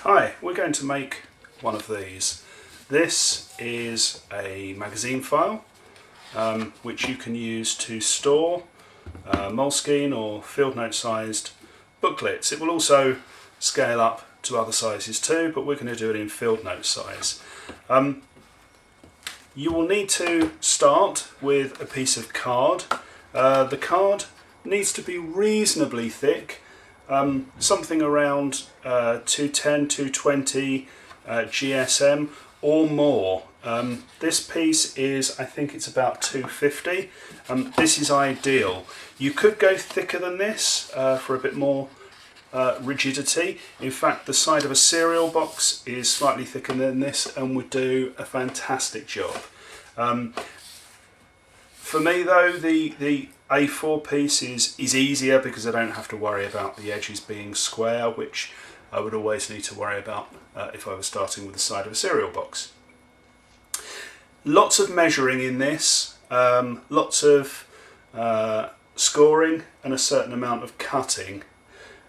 Hi, we're going to make one of these. This is a magazine file which you can use to store Moleskine or Field Note sized booklets. It will also scale up to other sizes too, but we're going to do it in Field Note size. You will need to start with a piece of card. The card needs to be reasonably thick, something around 210, 220 GSM or more. This piece is, I think it's about 250. This is ideal. You could go thicker than this for a bit more rigidity. In fact, the side of a cereal box is slightly thicker than this and would do a fantastic job. For me though, the A4 piece is easier because I don't have to worry about the edges being square, which I would always need to worry about if I was starting with the side of a cereal box. Lots of measuring in this, lots of scoring and a certain amount of cutting.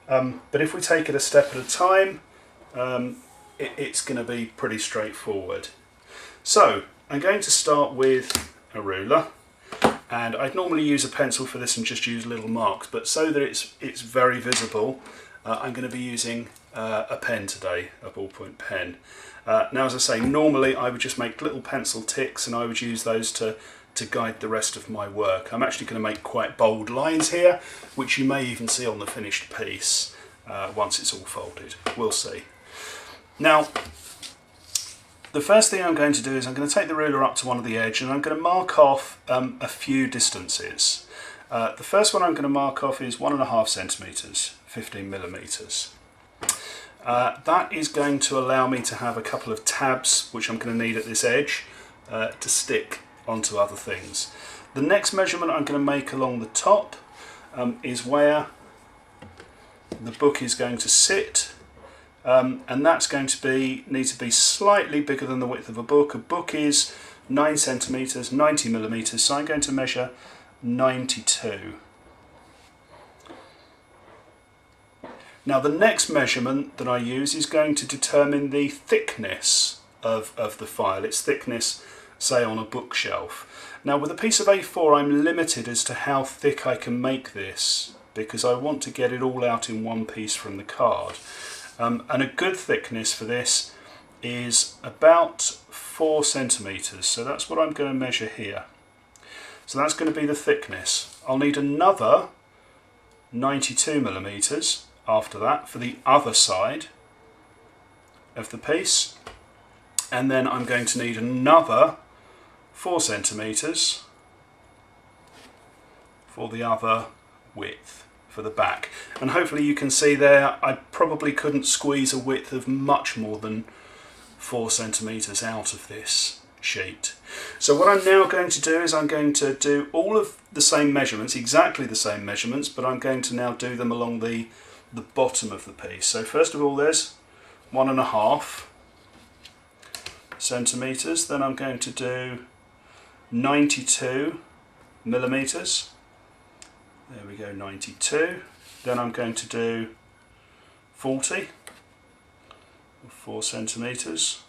But if we take it a step at a time, it's going to be pretty straightforward. So I'm going to start with a ruler, and I'd normally use a pencil for this and just use little marks, but so that it's very visible, I'm going to be using a pen today, a ballpoint pen. Now, as I say, normally I would just make little pencil ticks and I would use those to guide the rest of my work. I'm actually going to make quite bold lines here, which you may even see on the finished piece once it's all folded. We'll see. Now, the first thing I'm going to do is I'm going to take the ruler up to one of the edge and I'm going to mark off a few distances. The first one I'm going to mark off is 1.5 centimetres, 15 millimetres. That is going to allow me to have a couple of tabs, which I'm going to need at this edge, to stick onto other things. The next measurement I'm going to make along the top is where the book is going to sit, and that's going to need to be slightly bigger than the width of a book. A book is 9 centimetres, 90 millimetres, so I'm going to measure 92. Now the next measurement that I use is going to determine the thickness of the file, its thickness, say on a bookshelf. Now with a piece of A4 I'm limited as to how thick I can make this because I want to get it all out in one piece from the card. And a good thickness for this is about 4 centimetres, so that's what I'm going to measure here. So that's going to be the thickness. I'll need another 92 millimetres after that for the other side of the piece, and then I'm going to need another 4 centimetres for the other width for the back. And hopefully you can see there I probably couldn't squeeze a width of much more than 4 centimetres out of this sheet. So what I'm now going to do is I'm going to do all of the same measurements, exactly the same measurements, but I'm going to now do them along the bottom of the piece. So first of all there's 1.5 centimetres, then I'm going to do 92 millimetres. There we go, 92. Then I'm going to do 40, 4 centimetres.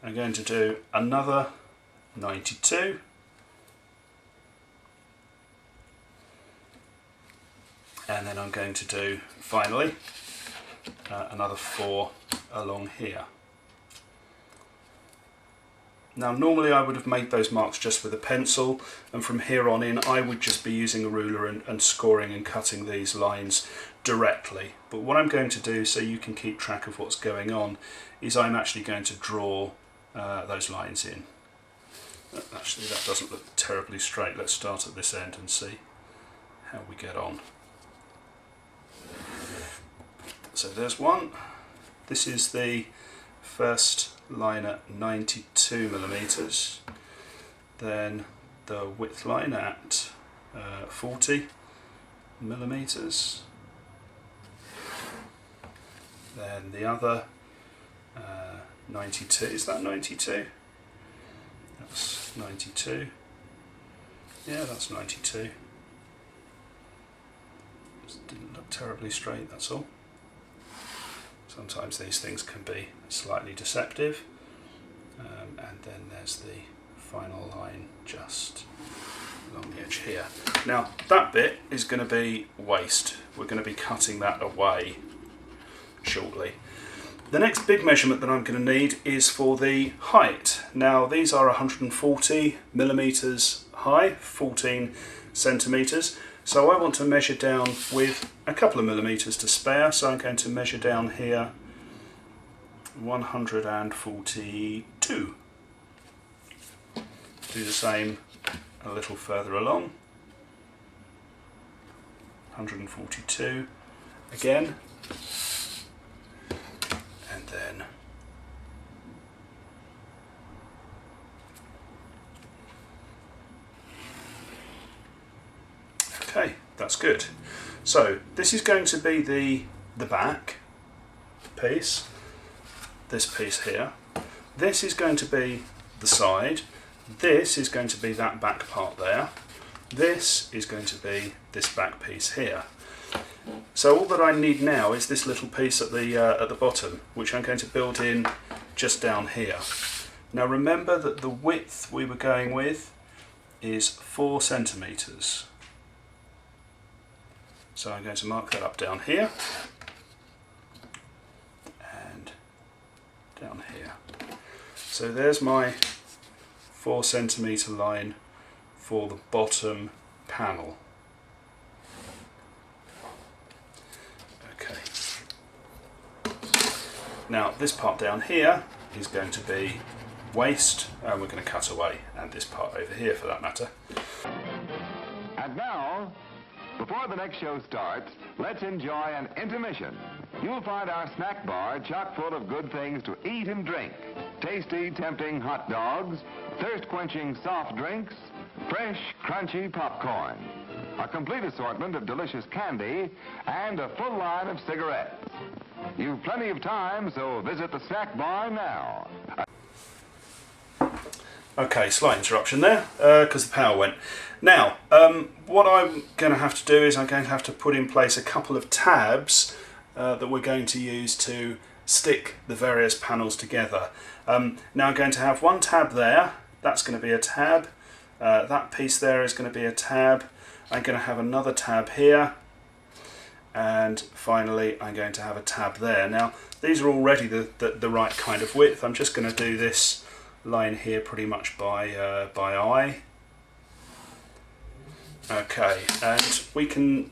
I'm going to do another 92. And then I'm going to do, finally, another 4 along here. Now normally I would have made those marks just with a pencil, and from here on in I would just be using a ruler and scoring and cutting these lines directly. But what I'm going to do, so you can keep track of what's going on, is I'm actually going to draw those lines in. Actually that doesn't look terribly straight. Let's start at this end and see how we get on. So there's one. This is the first line at 92 millimetres, then the width line at 40 millimetres, then the other 92, is that 92? That's 92, yeah that's 92. Just didn't look terribly straight, that's all. So Sometimes these things can be slightly deceptive. And then there's the final line just along the edge here. Now that bit is going to be waste. We're going to be cutting that away shortly. The next big measurement that I'm going to need is for the height. Now these are 140 millimeters high, 14 centimeters. So I want to measure down with a couple of millimeters to spare. So I'm going to measure down here 142. Do the same a little further along. 142 again. And then okay, that's good. So this is going to be the back piece, this piece here. This is going to be the side. This is going to be that back part there. This is going to be this back piece here. So all that I need now is this little piece at the bottom, which I'm going to build in just down here. Now remember that the width we were going with is 4 centimeters. So I'm going to mark that up down here and down here. So there's my 4 centimeter line for the bottom panel. Okay. Now this part down here is going to be waste, and we're going to cut away, and this part over here for that matter. And now, before the next show starts, let's enjoy an intermission. You'll find our snack bar chock full of good things to eat and drink. Tasty, tempting hot dogs, thirst-quenching soft drinks, fresh, crunchy popcorn, a complete assortment of delicious candy, and a full line of cigarettes. You've plenty of time, so visit the snack bar now. Okay, slight interruption there because the power went. Now, what I'm going to have to do is I'm going to have to put in place a couple of tabs that we're going to use to stick the various panels together. Now I'm going to have one tab there, that's going to be a tab, that piece there is going to be a tab, I'm going to have another tab here, and finally I'm going to have a tab there. Now these are already the right kind of width. I'm just going to do this line here pretty much by eye. Okay, and we can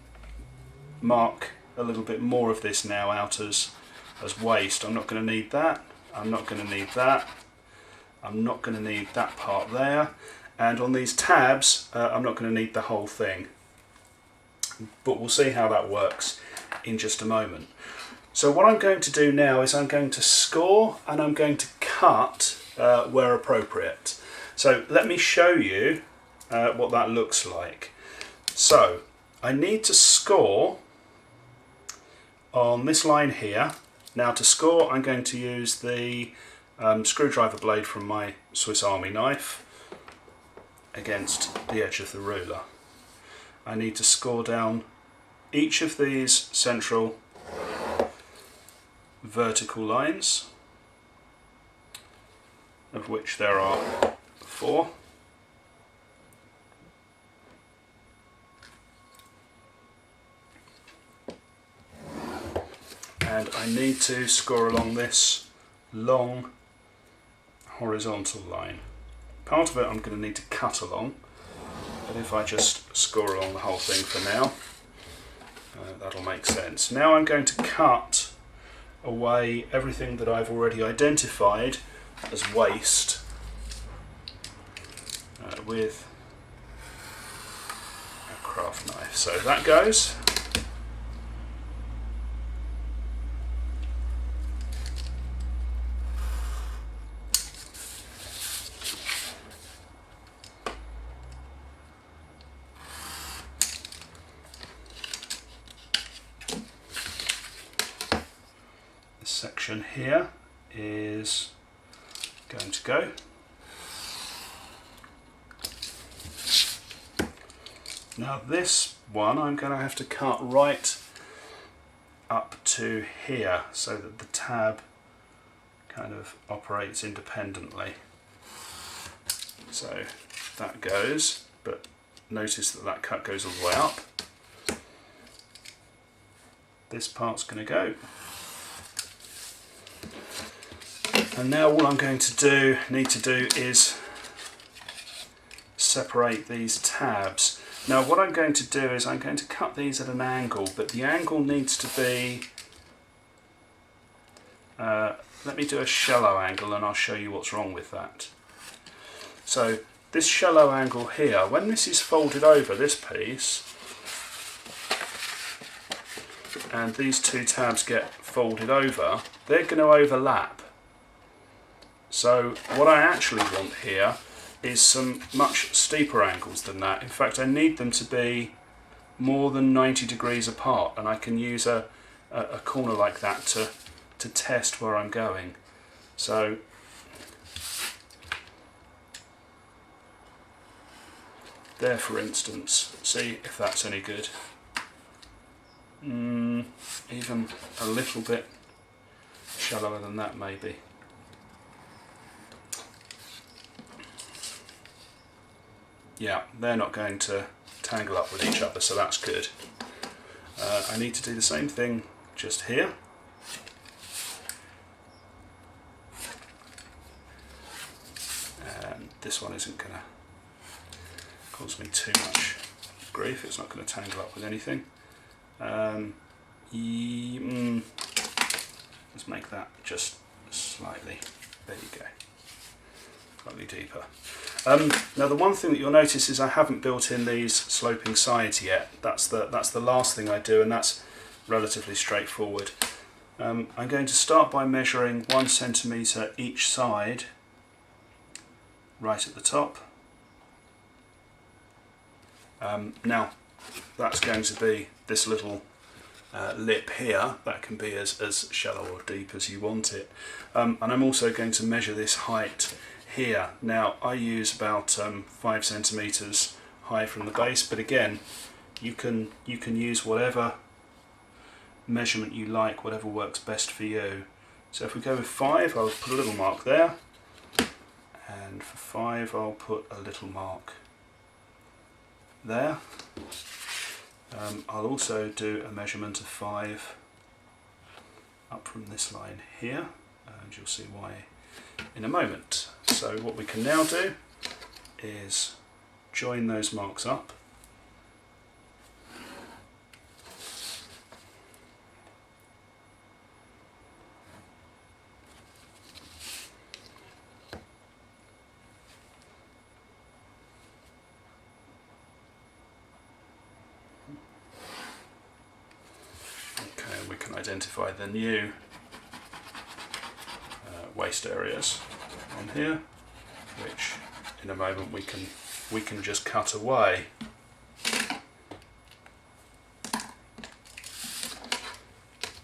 mark a little bit more of this now out as waste. I'm not going to need that, I'm not going to need that, I'm not going to need that part there, and on these tabs I'm not going to need the whole thing, but we'll see how that works in just a moment. So what I'm going to do now is I'm going to score and I'm going to cut where appropriate. So let me show you what that looks like. So I need to score on this line here. Now to score I'm going to use the screwdriver blade from my Swiss Army knife against the edge of the ruler. I need to score down each of these central vertical lines, of which there are 4. And I need to score along this long horizontal line. Part of it I'm going to need to cut along, but if I just score along the whole thing for now, that'll make sense. Now I'm going to cut away everything that I've already identified as waste with a craft knife. So that goes. Section here is going to go. Now this one I'm going to have to cut right up to here so that the tab kind of operates independently. So that goes, but notice that that cut goes all the way up. This part's going to go. And now all I'm going to need to do is separate these tabs. Now what I'm going to do is I'm going to cut these at an angle, but the angle needs to be, let me do a shallow angle and I'll show you what's wrong with that. So this shallow angle here, when this is folded over, this piece, and these two tabs get folded over, they're going to overlap. So what I actually want here is some much steeper angles than that. In fact, I need them to be more than 90 degrees apart, and I can use a corner like that to test where I'm going. So there, for instance, see if that's any good. Even a little bit shallower than that maybe. Yeah, they're not going to tangle up with each other, so that's good. I need to do the same thing just here. And this one isn't going to cause me too much grief, it's not going to tangle up with anything. Let's make that just slightly, there you go, slightly deeper. Now the one thing that you'll notice is I haven't built in these sloping sides yet. That's the last thing I do, and that's relatively straightforward. I'm going to start by measuring 1 centimetre each side, right at the top. Now that's going to be this little lip here. That can be as shallow or deep as you want it. And I'm also going to measure this height here. Now I use about 5 centimetres high from the base, but again you can use whatever measurement you like, whatever works best for you. So if we go with 5, I'll put a little mark there, and for 5 I'll put a little mark there. I'll also do a measurement of 5 up from this line here, and you'll see why in a moment. So what we can now do is join those marks up. Okay, we can identify the new waste areas on here, which in a moment we can just cut away.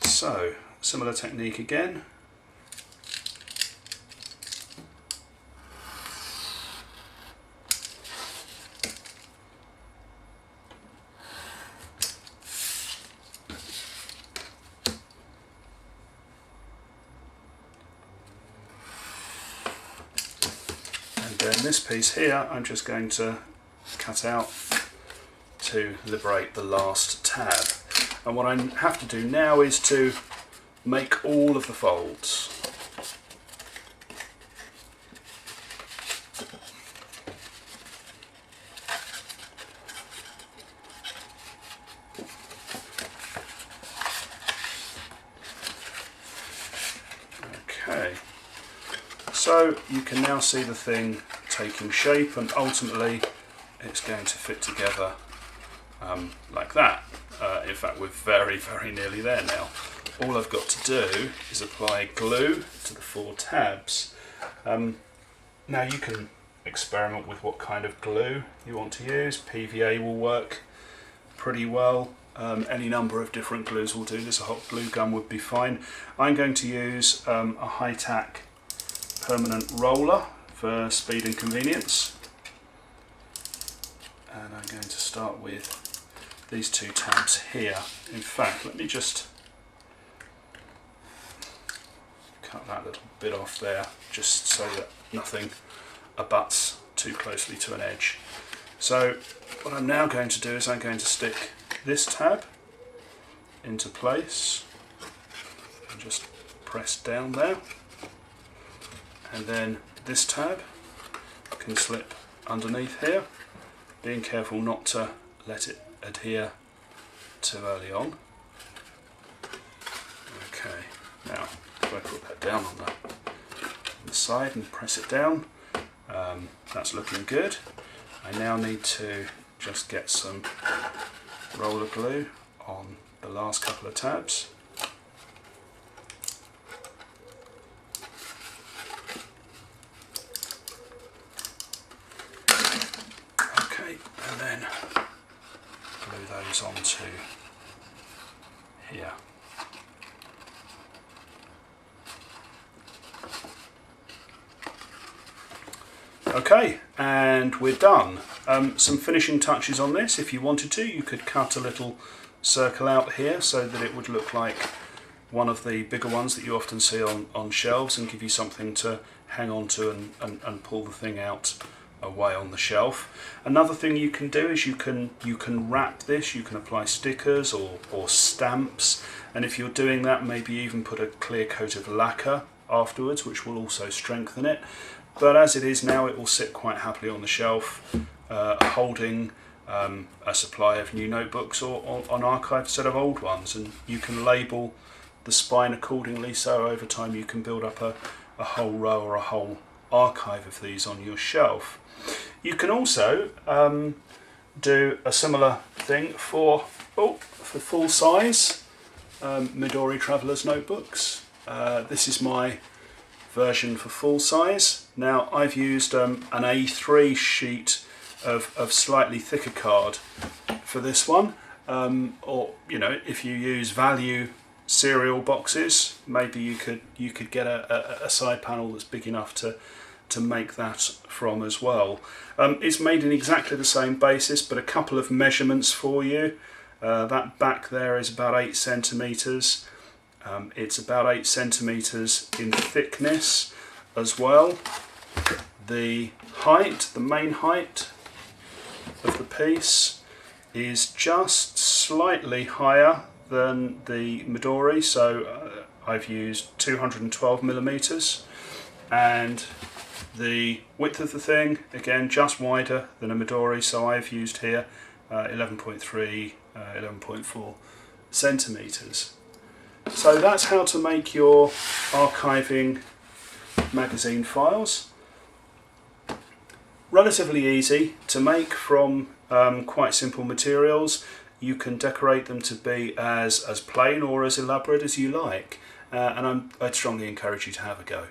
So similar technique again. Then this piece here I'm just going to cut out to liberate the last tab. And what I have to do now is to make all of the folds. Okay. So you can now see the thing taking shape, and ultimately it's going to fit together like that. In fact, we're very, very nearly there now. All I've got to do is apply glue to the 4 tabs. Now you can experiment with what kind of glue you want to use. PVA will work pretty well. Any number of different glues will do this. A hot glue gun would be fine. I'm going to use a high-tack permanent roller for speed and convenience, and I'm going to start with these 2 tabs here. In fact, let me just cut that little bit off there, just so that nothing abuts too closely to an edge. So what I'm now going to do is I'm going to stick this tab into place and just press down there, and then this tab can slip underneath here, being careful not to let it adhere too early on. Okay, now if I put that down on the side and press it down, that's looking good. I now need to just get some roller glue on the last couple of tabs. Okay, and then glue those onto here. Okay, and we're done. Some finishing touches on this. If you wanted to, you could cut a little circle out here so that it would look like one of the bigger ones that you often see on shelves, and give you something to hang on to and pull the thing out away on the shelf. Another thing you can do is you can wrap this. You can apply stickers or stamps, and if you're doing that, maybe even put a clear coat of lacquer afterwards, which will also strengthen it. But as it is now, it will sit quite happily on the shelf, holding a supply of new notebooks or an archive set of old ones, and you can label the spine accordingly, so over time you can build up a whole row or a whole archive of these on your shelf. You can also do a similar thing for full size Midori Traveller's notebooks. This is my version for full size. Now I've used an A3 sheet of slightly thicker card for this one, or if you use value cereal boxes, maybe you could get a side panel that's big enough to make that from as well. It's made in exactly the same basis, but a couple of measurements for you. That back there is about 8 centimeters. It's about 8 centimeters in thickness as well. The height, the main height of the piece, is just slightly higher than the Midori, so I've used 212 millimeters, and the width of the thing, again, just wider than a Midori, so I've used here 11.3, 11.4 centimeters. So that's how to make your archiving magazine files. Relatively easy to make from quite simple materials. You can decorate them to be as plain or as elaborate as you like, and I'd strongly encourage you to have a go.